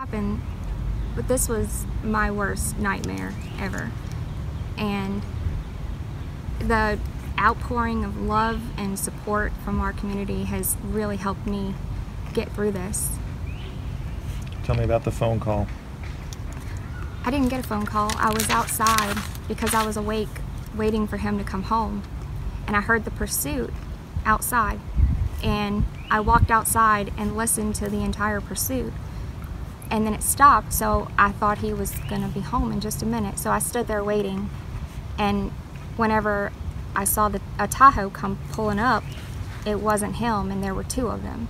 Happened, but this was my worst nightmare ever, and the outpouring of love and support from our community has really helped me get through this. Tell me about the phone call. I didn't get a phone call. I was outside because I was awake waiting for him to come home, and I heard the pursuit outside, and I walked outside and listened to the entire pursuit. And then it stopped, so I thought he was gonna be home in just a minute. So I stood there waiting, and whenever I saw a Tahoe come pulling up, it wasn't him, and there were two of them.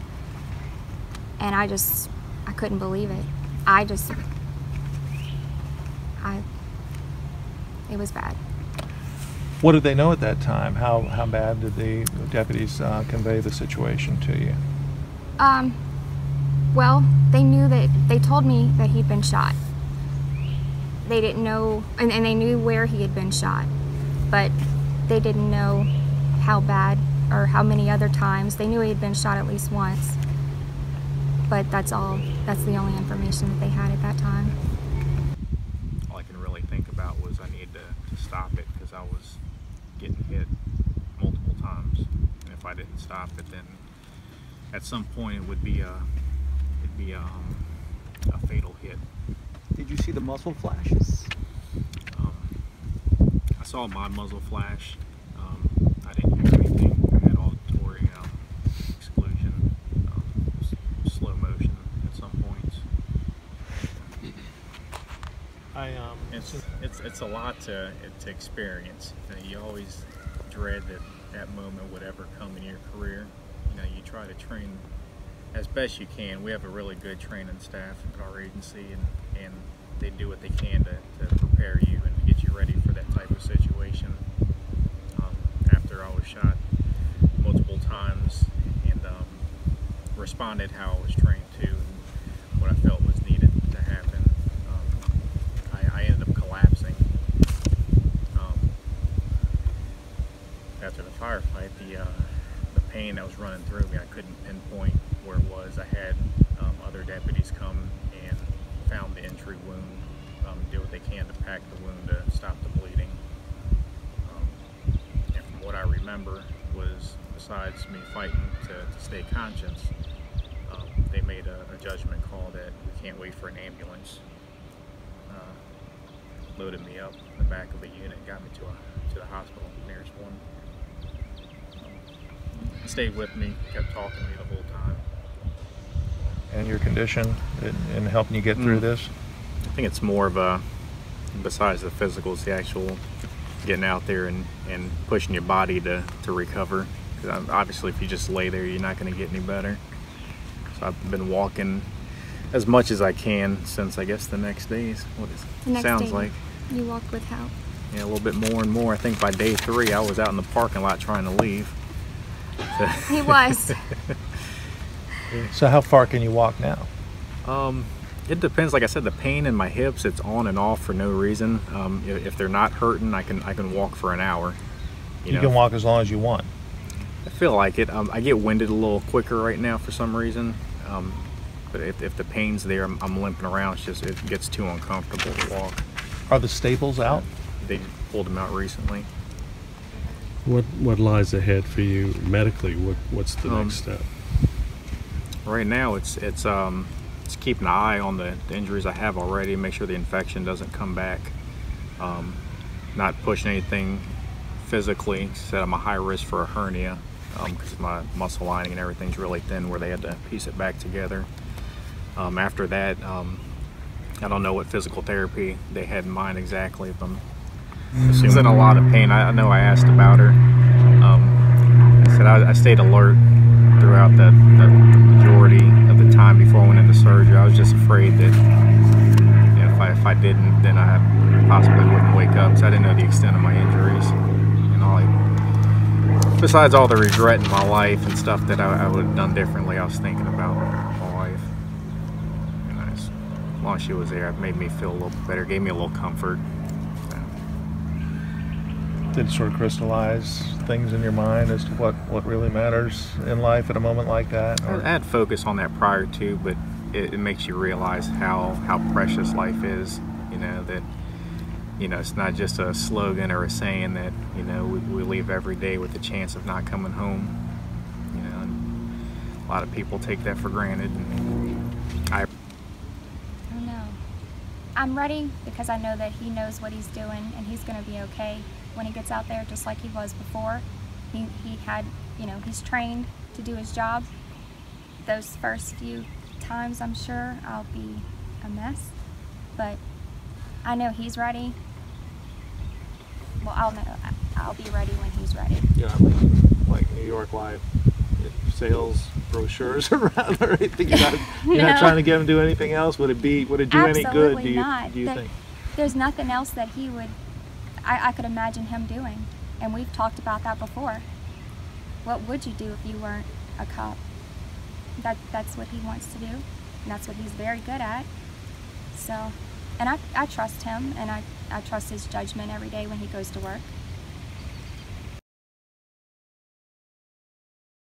And I couldn't believe it. It was bad. What did they know at that time? How bad did the deputies convey the situation to you? Well, they told me that he'd been shot. They didn't know, and they knew where he had been shot, but they didn't know how bad or how many other times. They knew he had been shot at least once, but that's all. That's the only information that they had at that time. All I can really think about was I needed to stop it because I was getting hit multiple times, and if I didn't stop it, then at some point it would be a fatal hit. Did you see the muzzle flashes? I saw my muzzle flash. I didn't hear anything. I had auditory exclusion, slow motion at some points. It's a lot to experience. You always dread that moment would ever come in your career. You try to train as best you can. We have a really good training staff at our agency, and they do what they can to prepare you and to get you ready for that type of situation. After I was shot multiple times and responded how I was trained to and what I felt was needed to happen, I ended up collapsing. After the firefight, the pain that was running through me, I couldn't pinpoint where it was. I had other deputies come and found the entry wound, do what they can to pack the wound to stop the bleeding. And from what I remember was, besides me fighting to stay conscious, they made a judgment call that we can't wait for an ambulance. Loaded me up in the back of a unit, got me to the hospital, nearest one. Stayed with me, kept talking to me the whole time. And your condition in helping you get through this? I think it's more of besides the physical, it's the actual getting out there and pushing your body to recover. Because obviously if you just lay there, you're not going to get any better. So I've been walking as much as I can since, I guess, the next days. What it sounds like. You walked with help. Yeah, a little bit more and more. I think by day 3, I was out in the parking lot trying to leave. He was. So how far can you walk now? It depends. Like I said, the pain in my hips, it's on and off for no reason. If they're not hurting, I can walk for an hour. You can walk as long as you want. I feel like it. I get winded a little quicker right now for some reason. But if the pain's there, I'm limping around. It gets too uncomfortable to walk. Are the staples out? They pulled them out recently. What lies ahead for you medically? What's the next step? Right now, it's keeping an eye on the injuries I have already, make sure the infection doesn't come back. Not pushing anything physically. Said I'm a high risk for a hernia because my muscle lining and everything's really thin, where they had to piece it back together. After that, I don't know what physical therapy they had in mind exactly. If she's in a lot of pain. I know I asked about her. I said I stayed alert throughout the majority of the time before I went into surgery. I was just afraid that if I didn't, then I possibly wouldn't wake up. So I didn't know the extent of my injuries. And besides all the regret in my life and stuff that I would have done differently, I was thinking about my wife. And as long as she was there, it made me feel a little better, gave me a little comfort. Did it sort of crystallize things in your mind as to what really matters in life at a moment like that? I had focus on that prior to, but it makes you realize how precious life is. You know, that, you know, it's not just a slogan or a saying that, you know, we leave every day with the chance of not coming home. You know, and a lot of people take that for granted. And I don't know. I'm ready because I know that he knows what he's doing and he's going to be okay when he gets out there, just like he was before. He had, you know, he's trained to do his job. Those first few times, I'm sure I'll be a mess, but I know he's ready. Well, I'll be ready when he's ready. Yeah, like New York Life sales brochures around or anything. You're not trying to get him to do anything else. Would it do any good? Do you think? There's nothing else that he would. I could imagine him doing, and we've talked about that before. What would you do if you weren't a cop? That's what he wants to do, and that's what he's very good at. So, and I trust him, and I trust his judgment every day when he goes to work.